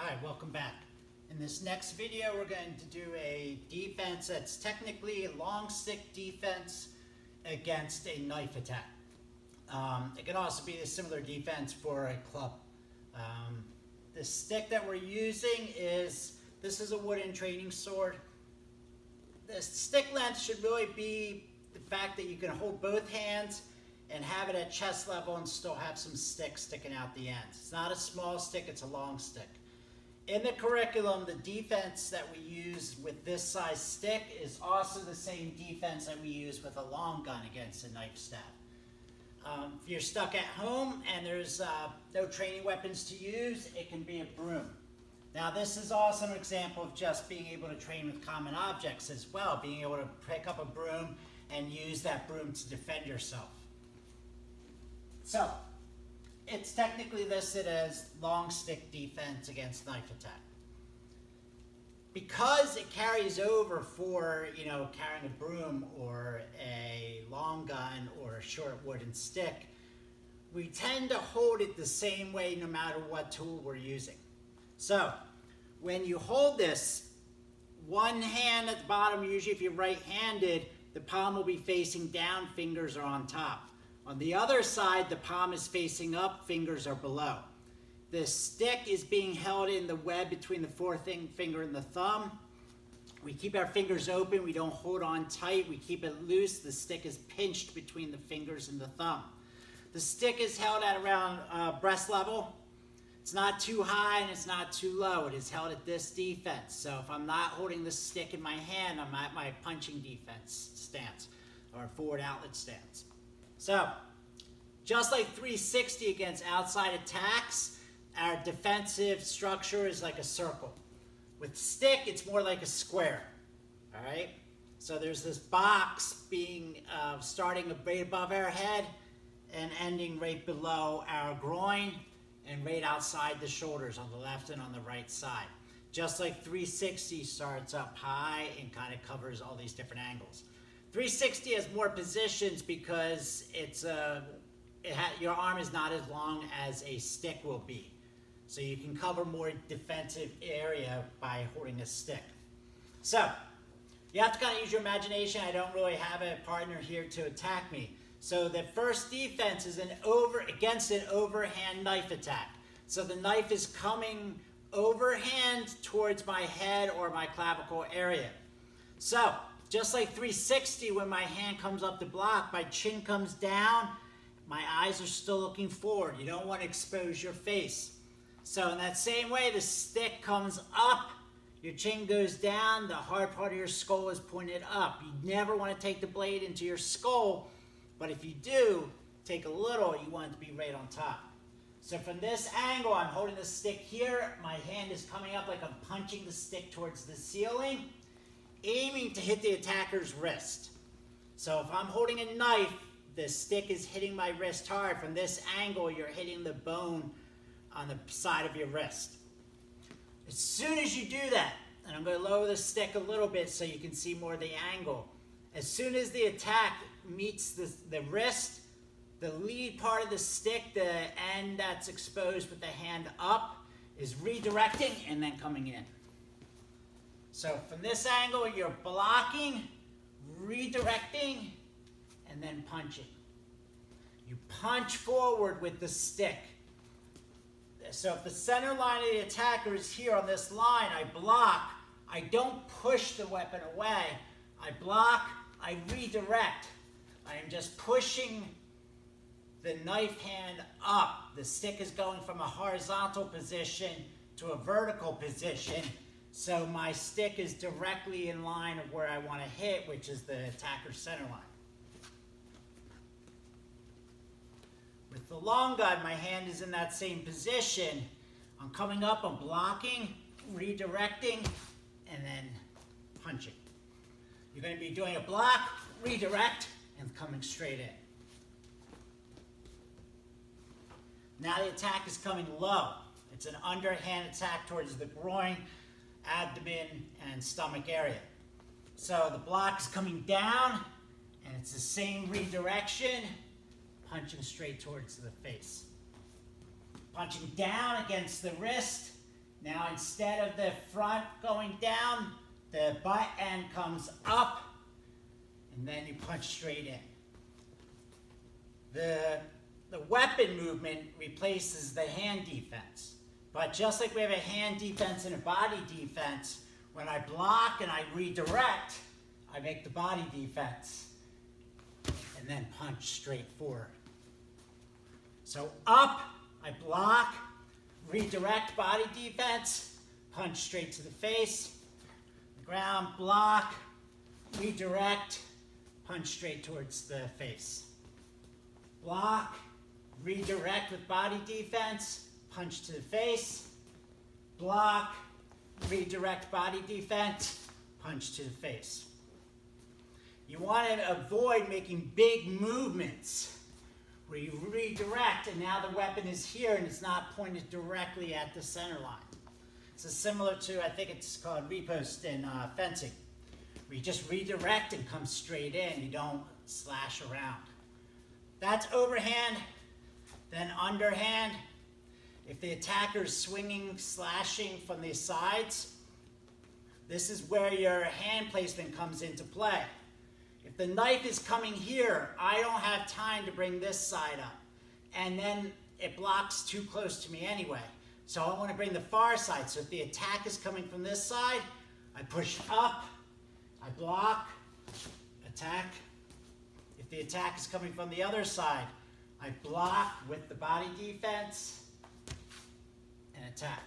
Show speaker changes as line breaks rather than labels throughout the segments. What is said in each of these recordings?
Hi, welcome back. In this next video, we're going to do a defense that's technically a long stick defense against a knife attack. It can also be a similar defense for a club. The stick that we're using this is a wooden training sword. The stick length should really be the fact that you can hold both hands and have it at chest level and still have some stick sticking out the ends. It's not a small stick, it's a long stick. In the curriculum, the defense that we use with this size stick is also the same defense that we use with a long gun against a knife stab. If you're stuck at home and there's no training weapons to use, it can be a broom. Now this is also an example of just being able to train with common objects as well, being able to pick up a broom and use that broom to defend yourself. So, it's technically listed as long stick defense against knife attack. Because it carries over for, carrying a broom or a long gun or a short wooden stick, we tend to hold it the same way no matter what tool we're using. So, when you hold this, one hand at the bottom, usually if you're right-handed, the palm will be facing down, fingers are on top. On the other side, the palm is facing up, fingers are below. The stick is being held in the web between the forefinger and the thumb. We keep our fingers open, we don't hold on tight, we keep it loose. The stick is pinched between the fingers and the thumb. The stick is held at around breast level. It's not too high and it's not too low. It is held at this defense. So if I'm not holding the stick in my hand, I'm at my punching defense stance or forward outlet stance. So, just like 360 against outside attacks, our defensive structure is like a circle. With stick, it's more like a square, all right? So there's this box being starting right above our head and ending right below our groin and right outside the shoulders on the left and on the right side. Just like 360 starts up high and kind of covers all these different angles. 360 has more positions because your arm is not as long as a stick will be. So you can cover more defensive area by holding a stick. So you have to kind of use your imagination. I don't really have a partner here to attack me. So the first defense is against an overhand knife attack. So the knife is coming overhand towards my head or my clavicle area. So just like 360, when my hand comes up to block, my chin comes down, my eyes are still looking forward. You don't want to expose your face. So in that same way, the stick comes up, your chin goes down, the hard part of your skull is pointed up. You never want to take the blade into your skull, but if you do, take a little, you want it to be right on top. So from this angle, I'm holding the stick here, my hand is coming up like I'm punching the stick towards the ceiling, aiming to hit the attacker's wrist. So if I'm holding a knife, the stick is hitting my wrist hard. From this angle, you're hitting the bone on the side of your wrist. As soon as you do that, and I'm going to lower the stick a little bit so you can see more of the angle. As soon as the attack meets the wrist, the lead part of the stick, the end that's exposed with the hand up, is redirecting and then coming in. So from this angle, you're blocking, redirecting, and then punching. You punch forward with the stick. So if the center line of the attacker is here on this line, I block. I don't push the weapon away. I block, I redirect. I am just pushing the knife hand up. The stick is going from a horizontal position to a vertical position. So my stick is directly in line of where I want to hit, which is the attacker's center line. With the long gun, my hand is in that same position. I'm coming up, I'm blocking, redirecting, and then punching. You're going to be doing a block, redirect, and coming straight in. Now the attack is coming low. It's an underhand attack towards the groin, abdomen, and stomach area. So the block is coming down, and it's the same redirection, punching straight towards the face. Punching down against the wrist, Now instead of the front going down, the butt end comes up, and then you punch straight in. The weapon movement replaces the hand defense. But just like we have a hand defense and a body defense, when I block and I redirect, I make the body defense and then punch straight forward. So up, I block, redirect, body defense, punch straight to the face, ground, block, redirect, punch straight towards the face. Block, redirect with body defense, punch to the face. Block, redirect, body defense, punch to the face. You want to avoid making big movements where you redirect and now the weapon is here and it's not pointed directly at the center line. This is similar to, I think it's called riposte in fencing, where you just redirect and come straight in. You don't slash around. That's overhand, then underhand. If the attacker's swinging, slashing from the sides, this is where your hand placement comes into play. If the knife is coming here, I don't have time to bring this side up. And then it blocks too close to me anyway. So I want to bring the far side. So if the attack is coming from this side, I push up, I block, attack. If the attack is coming from the other side, I block with the body defense and attack.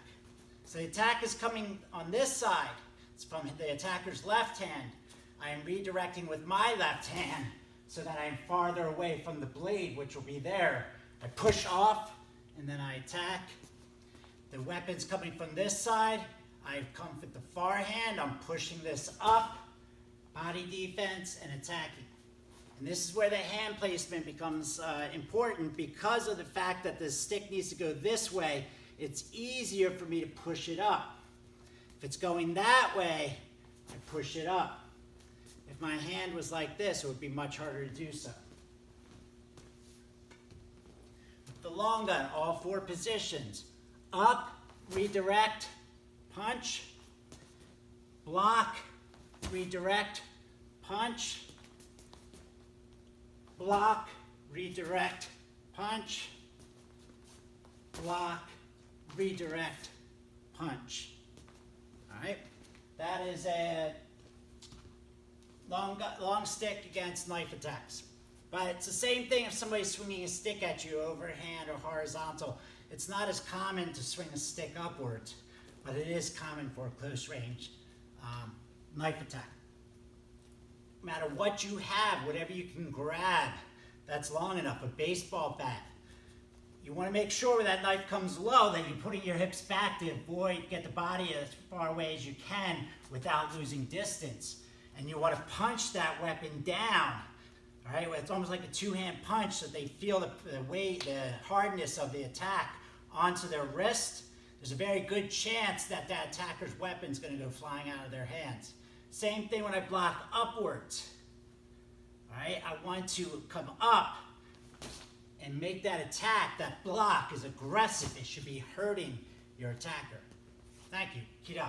So the attack is coming on this side. It's from the attacker's left hand. I am redirecting with my left hand so that I am farther away from the blade, which will be there. I push off and then I attack. The weapon's coming from this side. I come with the far hand. I'm pushing this up, body defense and attacking. And this is where the hand placement becomes important because of the fact that the stick needs to go this way. It's easier for me to push it up. If it's going that way, I push it up. If my hand was like this, it would be much harder to do so. With the long gun, all four positions. Up, redirect, punch, block, redirect, punch, block, redirect, punch, block, redirect, punch. All right, that is a long stick against knife attacks. But it's the same thing if somebody's swinging a stick at you overhand or horizontal. It's not as common to swing a stick upwards, but it is common for a close range knife attack. No matter what you have, whatever you can grab that's long enough, a baseball bat, you want to make sure when that knife comes low that you're putting your hips back to get the body as far away as you can without losing distance. And you want to punch that weapon down. All right, it's almost like a two-hand punch so they feel the weight, the hardness of the attack onto their wrist. There's a very good chance that that attacker's weapon is going to go flying out of their hands. Same thing when I block upwards. All right, I want to come up and make that attack, that block is aggressive. It should be hurting your attacker. Thank you. Kira.